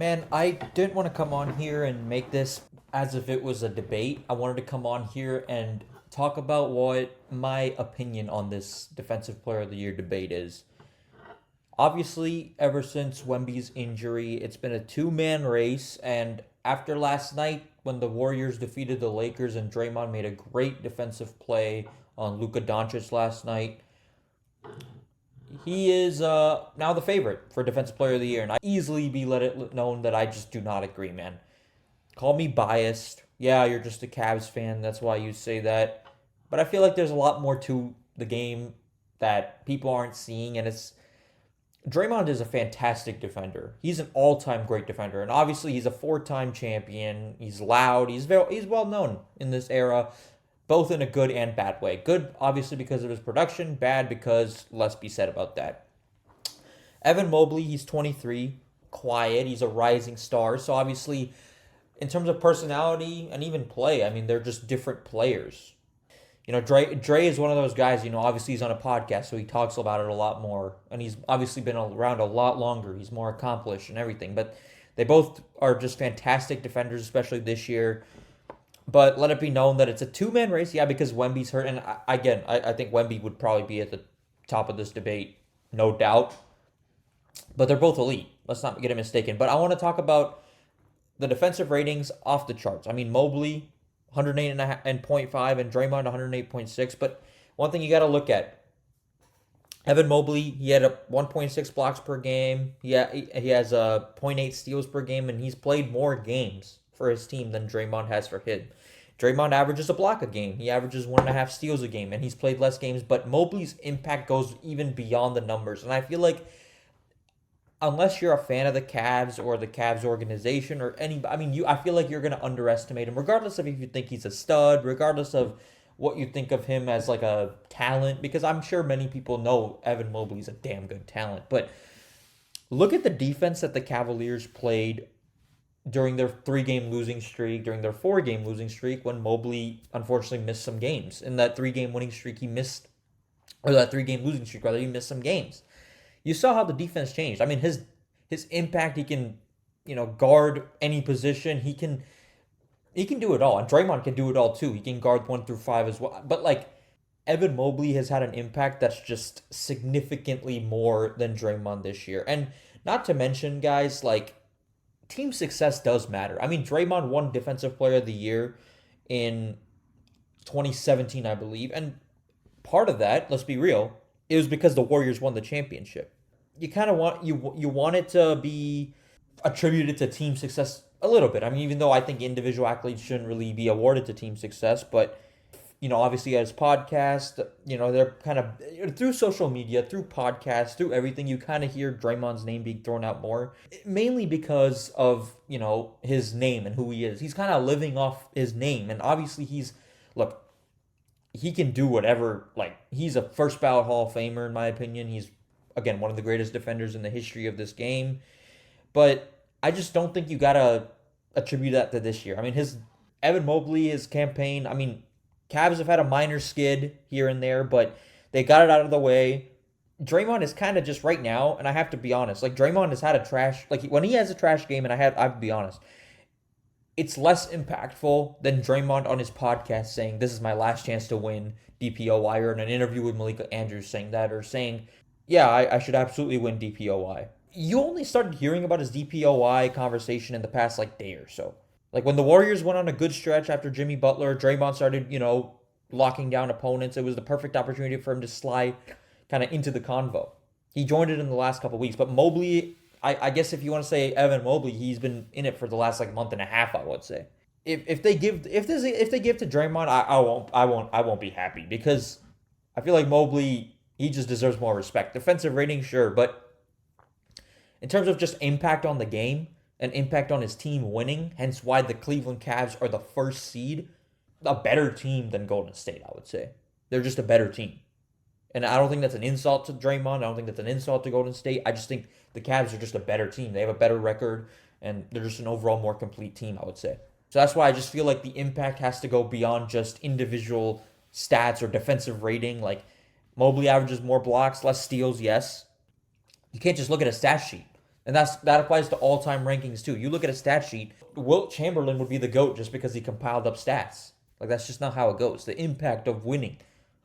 Man, I didn't want to come on here and make this as if it was a debate. I wanted to come on here and talk about what my opinion on this Defensive Player of the Year debate is. Obviously, ever since Wemby's injury, it's been a two-man race, and after last night, when the Warriors defeated the Lakers and Draymond made a great defensive play on Luka Doncic last night, he is now the favorite for Defensive Player of the Year, and I easily be let it known that I just do not agree, man. Call me biased. Yeah, you're just a Cavs fan. That's why you say that. But I feel like there's a lot more to the game that people aren't seeing, and it's Draymond is a fantastic defender. He's an all-time great defender, and obviously he's a four-time champion. He's loud. He's well known in this era, both in a good and bad way. Good, obviously, because of his production. Bad because less be said about that. Evan Mobley, he's 23, quiet. He's a rising star. So obviously, in terms of personality and even play, I mean, they're just different players. Dre is one of those guys, obviously he's on a podcast, so he talks about it a lot more. And he's obviously been around a lot longer. He's more accomplished and everything. But they both are just fantastic defenders, especially this year. But let it be known that it's a two-man race, yeah, because Wemby's hurt. And I think Wemby would probably be at the top of this debate, no doubt. But they're both elite. Let's not get it mistaken. But I want to talk about the defensive ratings off the charts. I mean, Mobley, 108.5 and Draymond 108.6. But one thing you got to look at, Evan Mobley, he had a 1.6 blocks per game. He has a zero point 0.8 steals per game, and he's played more games for his team than Draymond has for him. Draymond averages a block a game. He averages 1.5 steals a game, and he's played less games. But Mobley's impact goes even beyond the numbers. And I feel like unless you're a fan of the Cavs or the Cavs organization or I feel like you're going to underestimate him, regardless of if you think he's a stud, regardless of what you think of him as like a talent, because I'm sure many people know Evan Mobley's a damn good talent. But look at the defense that the Cavaliers played during their 3-game losing streak, during their 4-game losing streak, when Mobley unfortunately missed some games. In that 3-game winning streak, he missed, or that 3-game losing streak, rather, he missed some games. You saw how the defense changed. I mean, his impact, he can, guard any position. He can do it all. And Draymond can do it all too. He can guard 1 through 5 as well. But Evan Mobley has had an impact that's just significantly more than Draymond this year. And not to mention, guys, team success does matter. I mean, Draymond won Defensive Player of the Year in 2017, I believe. And part of that, let's be real, it was because the Warriors won the championship. You kind of want it to be attributed to team success a little bit. I mean, even though I think individual accolades shouldn't really be awarded to team success, but obviously as podcast, they're kind of through social media, through podcasts, through everything, you kind of hear Draymond's name being thrown out more, mainly because of, his name and who he is. He's kind of living off his name, and obviously he can do whatever. He's a first ballot Hall of Famer, in my opinion. He's, again, one of the greatest defenders in the history of this game. But I just don't think you got to attribute that to this year. I mean, Evan Mobley, his campaign, I mean, Cavs have had a minor skid here and there, but they got it out of the way. Draymond is kind of just right now, and I have to be honest, Draymond has had a trash, when he has a trash game, and I have to be honest, it's less impactful than Draymond on his podcast saying, "This is my last chance to win DPOY," or in an interview with Malika Andrews saying that, or saying, "Yeah, I should absolutely win DPOY." You only started hearing about his DPOY conversation in the past, day or so. When the Warriors went on a good stretch after Jimmy Butler, Draymond started, locking down opponents. It was the perfect opportunity for him to slide kind of into the convo. He joined it in the last couple of weeks. But Mobley, I guess if you want to say Evan Mobley, he's been in it for the last month and a half, I would say. If they give to Draymond, I won't be happy, because I feel like Mobley, he just deserves more respect. Defensive rating, sure, but in terms of just impact on the game and impact on his team winning, hence why the Cleveland Cavs are the first seed, a better team than Golden State, I would say. They're just a better team. And I don't think that's an insult to Draymond. I don't think that's an insult to Golden State. I just think the Cavs are just a better team. They have a better record, and they're just an overall more complete team, I would say. So that's why I just feel like the impact has to go beyond just individual stats or defensive rating. Mobley averages more blocks, less steals, yes. You can't just look at a stat sheet. And that applies to all-time rankings too. You look at a stat sheet, Wilt Chamberlain would be the GOAT just because he compiled up stats. Like, that's just not how it goes. The impact of winning,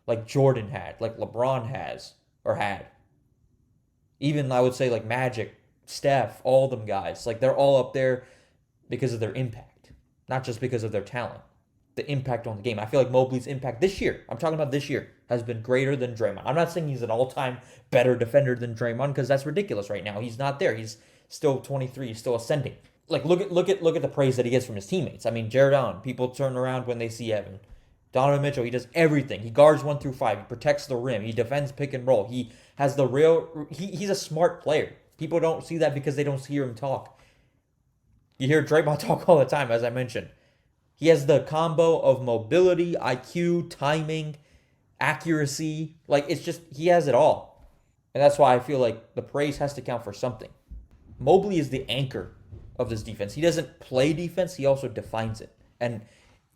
like Jordan had, like LeBron has, or had. Even, I would say, like Magic, Steph, all them guys. Like, they're all up there because of their impact, not just because of their talent. The impact on the game. I feel like Mobley's impact this year, I'm talking about this year, has been greater than Draymond. I'm not saying he's an all-time better defender than Draymond because that's ridiculous right now. He's not there. He's still 23. He's still ascending. Like, look at the praise that he gets from his teammates. I mean, Jared Allen, people turn around when they see Evan. Donovan Mitchell, he does everything. He guards 1 through 5. He protects the rim. He defends pick and roll. He has the real. He's a smart player. People don't see that because they don't hear him talk. You hear Draymond talk all the time, as I mentioned. He has the combo of mobility, IQ, timing, accuracy. Like, it's just, he has it all. And that's why I feel like the praise has to count for something. Mobley is the anchor of this defense. He doesn't play defense, he also defines it. And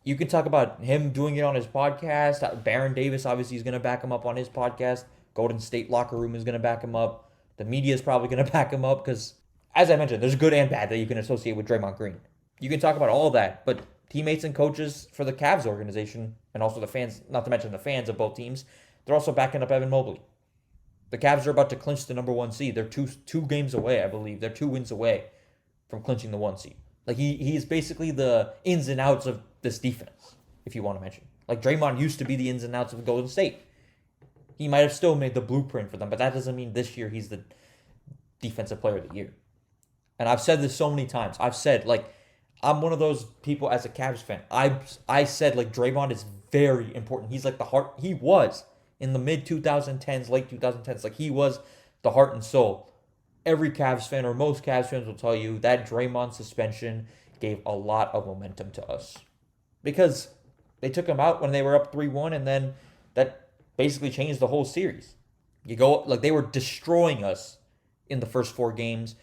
you can talk about him doing it on his podcast. Baron Davis, obviously, is going to back him up on his podcast. Golden State locker room is going to back him up. The media is probably going to back him up because, as I mentioned, there's good and bad that you can associate with Draymond Green. You can talk about all of that, but teammates and coaches for the Cavs organization, and also the fans, not to mention the fans of both teams, they're also backing up Evan Mobley. The Cavs are about to clinch the number 1 seed. They're two games away, I believe. They're 2 wins away from clinching the 1 seed. Like, he's basically the ins and outs of this defense, if you want to mention. Like, Draymond used to be the ins and outs of Golden State. He might have still made the blueprint for them, but that doesn't mean this year he's the defensive player of the year. And I've said this so many times. I've said, like, I'm one of those people as a Cavs fan. I said, like, Draymond is very important. He's like the heart. He was in the mid-2010s, late 2010s. Like, he was the heart and soul. Every Cavs fan, or most Cavs fans, will tell you that Draymond suspension gave a lot of momentum to us. Because they took him out when they were up 3-1, and then that basically changed the whole series. You go, like, they were destroying us in the first 4 games.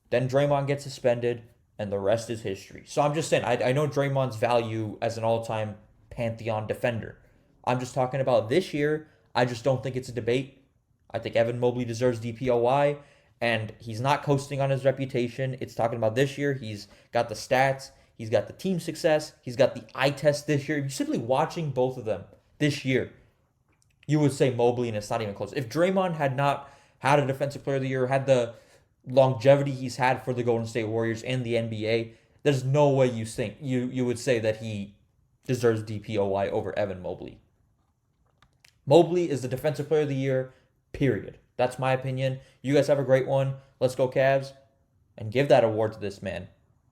Then Draymond gets suspended, and the rest is history. So I'm just saying, I know Draymond's value as an all-time Pantheon defender. I'm just talking about this year. I just don't think it's a debate. I think Evan Mobley deserves DPOY, and he's not coasting on his reputation. It's talking about this year. He's got the stats. He's got the team success. He's got the eye test this year. If you're simply watching both of them this year, you would say Mobley, and it's not even close. If Draymond had not had a Defensive Player of the Year, had the longevity he's had for the Golden State Warriors and the NBA, there's no way you would say that he deserves DPOY over Evan Mobley. Mobley is the Defensive Player of the Year, period. That's my opinion. You guys have a great one. Let's go Cavs. And give that award to this man.